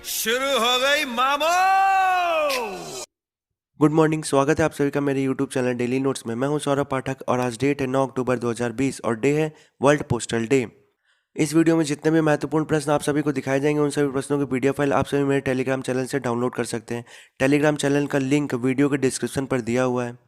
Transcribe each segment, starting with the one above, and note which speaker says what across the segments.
Speaker 1: शुरू हो गई मामो।
Speaker 2: Good morning. स्वागत है आप सभी का मेरे यूट्यूब चैनल डेली नोट्स में। मैं हूं सौरभ पाठक और आज डेट है 9 अक्टूबर 2020 और डे है वर्ल्ड पोस्टल डे। इस वीडियो में जितने भी महत्वपूर्ण प्रश्न आप सभी को दिखाए जाएंगे उन सभी प्रश्नों की पीडीएफ फाइल आप सभी मेरे टेलीग्राम चैनल से डाउनलोड कर सकते हैं। टेलीग्राम चैनल का लिंक वीडियो के डिस्क्रिप्शन पर दिया हुआ है।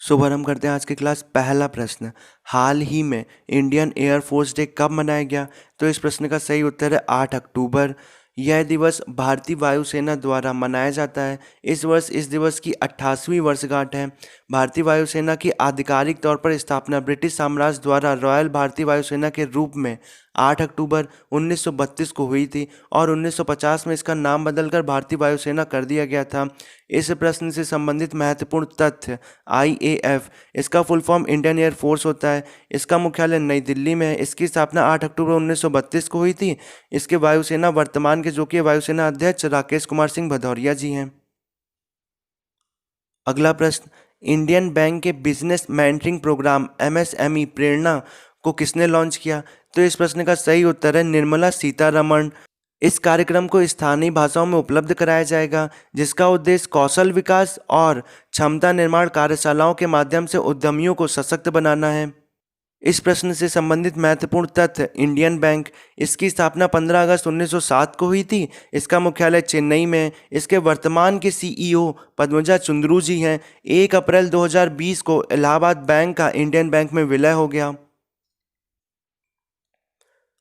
Speaker 2: शुभारंभ करते हैं आज की क्लास। पहला प्रश्न, हाल ही में इंडियन एयरफोर्स डे कब मनाया गया? तो इस प्रश्न का सही उत्तर है 8 अक्टूबर। यह दिवस भारतीय वायुसेना द्वारा मनाया जाता है। इस वर्ष इस दिवस की 88वीं वर्षगांठ है। भारतीय वायुसेना की आधिकारिक तौर पर स्थापना ब्रिटिश साम्राज्य द्वारा रॉयल भारतीय वायुसेना के रूप में 8 अक्टूबर 1932 को हुई थी और 1950 में इसका नाम बदलकर भारतीय वायुसेना कर दिया गया था। इस प्रश्न से संबंधित महत्वपूर्ण तथ्य, IAF इसका full form Indian air force होता है। इसका मुख्यालय नई दिल्ली में है। इसकी स्थापना 8 अक्टूबर 1932 को हुई थी। इसके वायुसेना वर्तमान के जो कि वायुसेना अध्यक्ष राकेश कुमार सिंह भदौरिया जी हैं। अगला प्रश्न, इंडियन बैंक के बिजनेस मेंटरिंग प्रोग्राम MSME प्रेरणा को किसने लॉन्च किया? तो इस प्रश्न का सही उत्तर है निर्मला सीतारमण। इस कार्यक्रम को स्थानीय भाषाओं में उपलब्ध कराया जाएगा जिसका उद्देश्य कौशल विकास और क्षमता निर्माण कार्यशालाओं के माध्यम से उद्यमियों को सशक्त बनाना है। इस प्रश्न से संबंधित महत्वपूर्ण तथ्य, इंडियन बैंक इसकी स्थापना 15 अगस्त 1907 को हुई थी। इसका मुख्यालय चेन्नई में है। इसके वर्तमान के CEO पद्मजा चुंद्रू जी हैं। 1 अप्रैल 2020 को इलाहाबाद बैंक का इंडियन बैंक में विलय हो गया।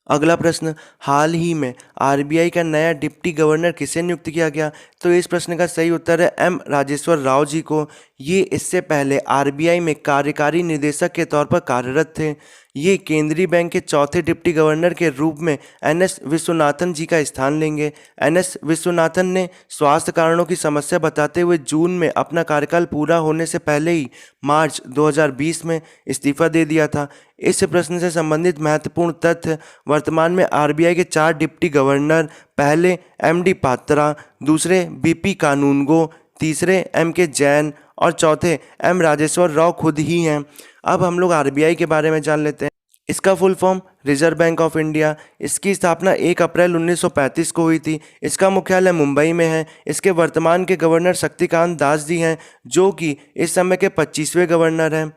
Speaker 2: अगला प्रश्न, हाल ही में RBI का नया डिप्टी गवर्नर किसे नियुक्त किया गया? तो इस प्रश्न का सही उत्तर है M राजेश्वर राव जी को। ये इससे पहले RBI में कार्यकारी निदेशक के तौर पर कार्यरत थे। ये केंद्रीय बैंक के चौथे डिप्टी गवर्नर के रूप में NS विश्वनाथन जी का स्थान लेंगे। NS विश्वनाथन ने स्वास्थ्य कारणों की समस्या बताते हुए जून में अपना कार्यकाल पूरा होने से पहले ही मार्च 2020 में इस्तीफा दे दिया था। इस प्रश्न से संबंधित महत्वपूर्ण तथ्य, वर्तमान में RBI के 4 डिप्टी गवर्नर, पहले MD पात्रा, दूसरे BP कानूनगो, तीसरे MK जैन और चौथे M राजेश्वर राव खुद ही हैं। अब हम लोग RBI के बारे में जान लेते हैं। इसका full form reserve bank of India. इसकी स्थापना 1 अप्रैल 1935 को हुई थी। इसका मुख्यालय मुंबई में है। इसके वर्तमान के गवर्नर शक्तिकांत दास जी हैं जो कि इस समय के 25वें गवर्नर हैं।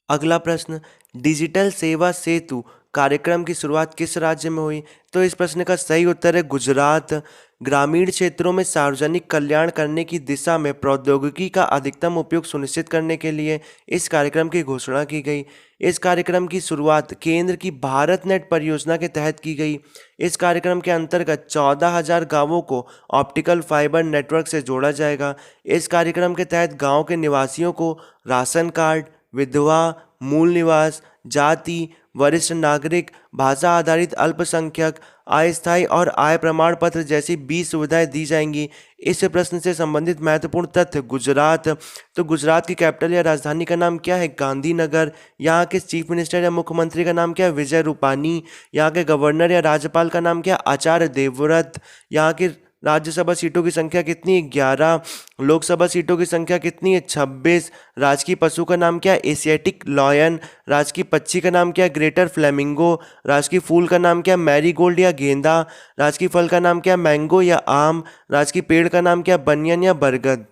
Speaker 2: अगला प्रश्न, डिजिटल सेवा सेतु कार्यक्रम की शुरुआत किस राज्य में हुई? तो इस प्रश्न का सही उत्तर है गुजरात। ग्रामीण क्षेत्रों में सार्वजनिक कल्याण करने की दिशा में प्रौद्योगिकी का अधिकतम उपयोग सुनिश्चित करने के लिए इस कार्यक्रम की घोषणा की गई। इस कार्यक्रम की शुरुआत केंद्र की भारत नेट परियोजना के तहत की गई। इस कार्यक्रम के अंतर्गत 14,000 गांवों को ऑप्टिकल फाइबर नेटवर्क से जोड़ा जाएगा। इस कार्यक्रम के तहत गांव के निवासियों को राशन कार्ड, विधवा, मूल निवास, जाति, वरिष्ठ नागरिक, भाषा आधारित अल्पसंख्यक, अस्थायी और आय प्रमाण पत्र जैसी 20 सुविधाएं दी जाएंगी। इस प्रश्न से संबंधित महत्वपूर्ण तथ्य, गुजरात। तो गुजरात की कैपिटल या राजधानी का नाम क्या है? गांधीनगर। यहाँ के चीफ मिनिस्टर या मुख्यमंत्री का नाम क्या है? विजय रूपानी। यहाँ के गवर्नर या राज्यपाल का नाम क्या है? आचार्य देवव्रत। यहाँ की राज्यसभा सीटों की संख्या कितनी है? 11। लोकसभा सीटों की संख्या कितनी है? 26। राजकीय पशु का नाम क्या है? Asiatic lion. राजकीय पक्षी का नाम क्या है? Greater flamingo. राजकीय फूल का नाम क्या है? मैरीगोल्ड या गेंदा। राजकीय फल का नाम क्या है? मैंगो या आम। राजकीय पेड़ का नाम क्या है? बनियन या बरगद।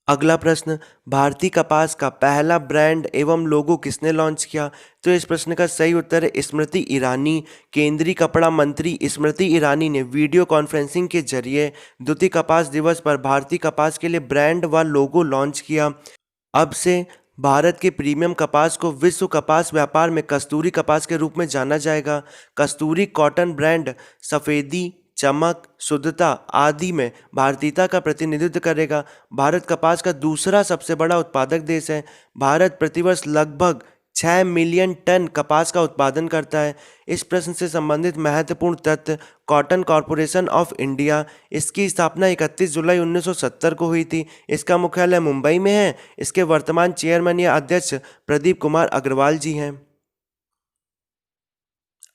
Speaker 2: अगला प्रश्न, भारतीय कपास का पहला ब्रांड एवं लोगो किसने लॉन्च किया? तो इस प्रश्न का सही उत्तर है स्मृति ईरानी। केंद्रीय कपड़ा मंत्री स्मृति ईरानी ने वीडियो कॉन्फ्रेंसिंग के जरिए द्वितीय कपास दिवस पर भारतीय कपास के लिए ब्रांड व लोगो लॉन्च किया। अब से भारत के प्रीमियम कपास को विश्व कपास व्यापार में कस्तूरी कपास के रूप में जाना जाएगा। कस्तूरी कॉटन ब्रांड सफ़ेदी, चमक, शुद्धता आदि में भारतीयता का प्रतिनिधित्व करेगा। भारत कपास का दूसरा सबसे बड़ा उत्पादक देश है। भारत प्रतिवर्ष लगभग 6 मिलियन टन कपास का उत्पादन करता है। इस प्रश्न से संबंधित महत्वपूर्ण तथ्य, कॉटन कॉरपोरेशन ऑफ इंडिया इसकी स्थापना 31 जुलाई 1970 को हुई थी। इसका मुख्यालय मुंबई में है। इसके वर्तमान चेयरमैन या अध्यक्ष प्रदीप कुमार अग्रवाल जी हैं।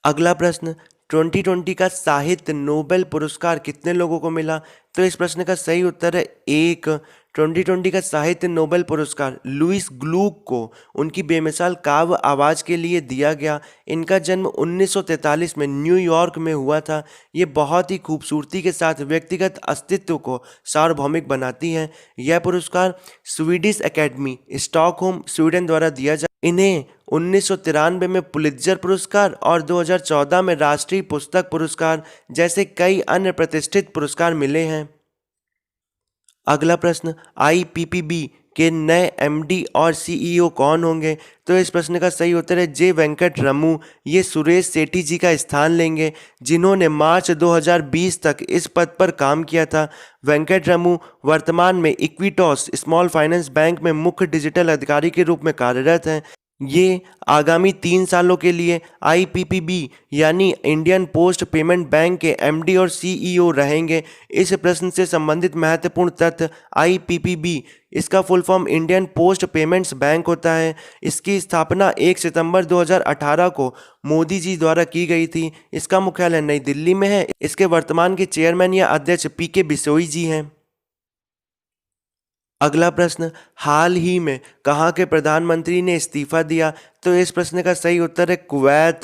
Speaker 2: अगला प्रश्न, 2020 का साहित्य नोबेल पुरस्कार कितने लोगों को मिला? तो इस प्रश्न का सही उत्तर है एक। 2020 का साहित्य नोबेल पुरस्कार लुइस ग्लूक को उनकी बेमिसाल काव्य आवाज़ के लिए दिया गया। इनका जन्म 1943 में न्यूयॉर्क में हुआ था। ये बहुत ही खूबसूरती के साथ व्यक्तिगत अस्तित्व को सार्वभौमिक बनाती हैं। यह पुरस्कार स्वीडिश एकेडमी स्टॉकहोम स्वीडन द्वारा दिया जाता है। इन्हें 1993 में पुलित्जर पुरस्कार और 2014 में राष्ट्रीय पुस्तक पुरस्कार जैसे कई अन्य प्रतिष्ठित पुरस्कार मिले हैं। अगला प्रश्न, आईपीपीबी के नए एमडी और सीईओ कौन होंगे? तो इस प्रश्न का सही उत्तर है जे वेंकट रमू। ये सुरेश सेठी जी का स्थान लेंगे, जिन्होंने मार्च 2020 तक इस पद पर काम किया था। वेंकट रमू वर्तमान में इक्विटॉस स्मॉल फाइनेंस बैंक में मुख्य डिजिटल अधिकारी के रूप में कार्यरत हैं। ये आगामी 3 सालों के लिए आईपीपीबी यानी इंडियन पोस्ट पेमेंट बैंक के एमडी और सीईओ रहेंगे। इस प्रश्न से संबंधित महत्वपूर्ण तथ्य, आईपीपीबी इसका full form Indian post payments bank होता है। इसकी स्थापना 1 सितंबर 2018 को मोदी जी द्वारा की गई थी। इसका मुख्यालय नई दिल्ली में है। इसके वर्तमान के चेयरमैन या अध्यक्ष पीके बिसोई जी हैं। अगला प्रश्न, हाल ही में कहाँ के प्रधानमंत्री ने इस्तीफा दिया? तो इस प्रश्न का सही उत्तर है कुवैत।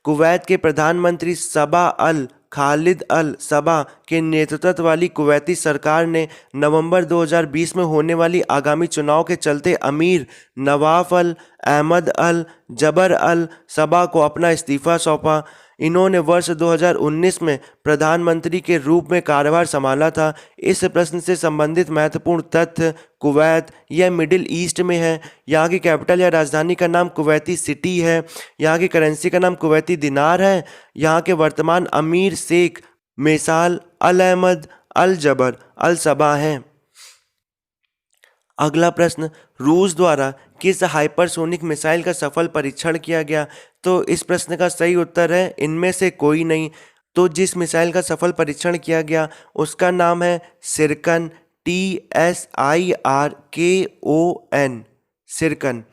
Speaker 2: कुवैत के प्रधानमंत्री सबा अल खालिद अल सबा के नेतृत्व वाली कुवैती सरकार ने नवंबर 2020 में होने वाली आगामी चुनाव के चलते अमीर नवाफ अल अहमद अल जबर अल सबा को अपना इस्तीफा सौंपा। इन्होंने वर्ष 2019 में प्रधानमंत्री के रूप में कार्यभार संभाला था। इस प्रश्न से संबंधित महत्वपूर्ण तथ्य, कुवैत यह मिडिल ईस्ट में है। यहाँ की कैपिटल या राजधानी का नाम कुवैती सिटी है। यहाँ की करेंसी का नाम कुवैती दिनार है। यहाँ के वर्तमान अमीर शेख मेसाल अल अहमद अल जबर अल सबा हैं। अगला प्रश्न, रूस द्वारा किस हाइपरसोनिक मिसाइल का सफल परीक्षण किया गया? तो इस प्रश्न का सही उत्तर है इनमें से कोई नहीं। तो जिस मिसाइल का सफल परीक्षण किया गया उसका नाम है सिरकन, TSIRKON, सिरकन।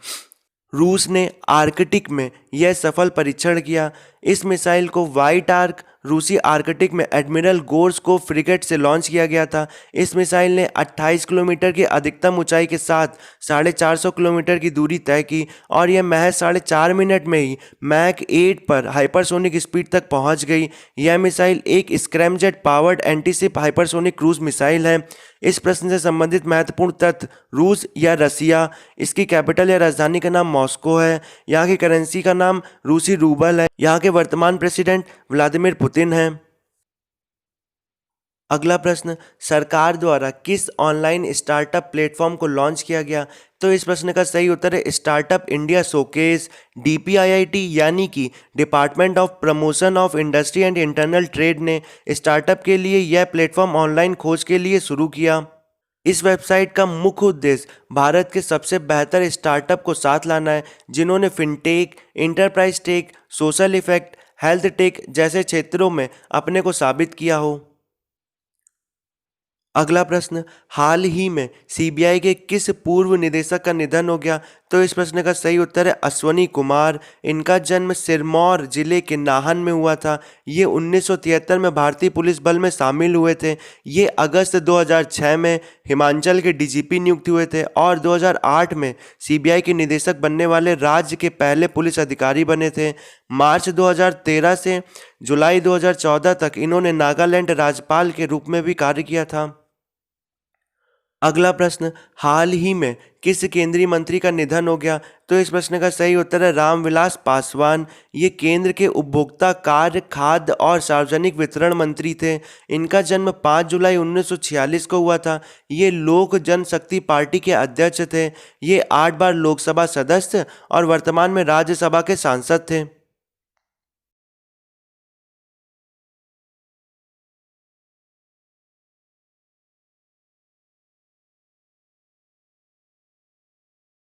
Speaker 2: रूस ने आर्कटिक में यह सफल परीक्षण किया। इस मिसाइल को व्हाइट आर्क रूसी आर्कटिक में एडमिरल गोर्स्कोव फ्रिगेट से लॉन्च किया गया था। इस मिसाइल ने 28 किलोमीटर की अधिकतम ऊंचाई के साथ 450 किलोमीटर की दूरी तय की और यह महज 4.5 मिनट में ही मैक 8 पर हाइपरसोनिक स्पीड तक पहुंच गई। यह मिसाइल एक scramjet powered antiship hypersonic cruise missile है। इस प्रश्न से संबंधित महत्वपूर्ण तथ्य, रूस या रसिया, इसकी कैपिटल या राजधानी का नाम मॉस्को है। यहाँ की करेंसी का नाम रूसी रूबल है। यहाँ के वर्तमान प्रेसिडेंट व्लादिमीर पुतिन हैं। अगला प्रश्न, सरकार द्वारा किस ऑनलाइन स्टार्टअप प्लेटफॉर्म को लॉन्च किया गया? तो इस प्रश्न का सही उत्तर है स्टार्टअप इंडिया शोकेस। DPIIT यानी कि department of promotion of industry and internal trade ने स्टार्टअप के लिए यह प्लेटफॉर्म ऑनलाइन खोज के लिए शुरू किया। इस वेबसाइट का मुख्य उद्देश्य भारत के सबसे बेहतर स्टार्टअप को साथ लाना है, जिन्होंने fintech, enterprise tech, social effect, health tech जैसे क्षेत्रों में अपने को साबित किया हो। अगला प्रश्न, हाल ही में CBI के किस पूर्व निदेशक का निधन हो गया? तो इस प्रश्न का सही उत्तर है अश्वनी कुमार। इनका जन्म सिरमौर जिले के नाहन में हुआ था। ये 1973 में भारतीय पुलिस बल में शामिल हुए थे। ये अगस्त 2006 में हिमाचल के DGP नियुक्त हुए थे और 2008 में CBI के निदेशक बनने वाले राज्य के पहले पुलिस अधिकारी बने थे। मार्च 2013 से जुलाई 2014 तक इन्होंने नागालैंड राज्यपाल के रूप में भी कार्य किया था। अगला प्रश्न, हाल ही में किस केंद्रीय मंत्री का निधन हो गया? तो इस प्रश्न का सही उत्तर है रामविलास पासवान। ये केंद्र के उपभोक्ता कार्य, खाद्य और सार्वजनिक वितरण मंत्री थे। इनका जन्म 5 जुलाई 1946 को हुआ था। ये लोक जनशक्ति पार्टी के अध्यक्ष थे। ये 8 बार लोकसभा सदस्य और वर्तमान में राज्यसभा के सांसद थे।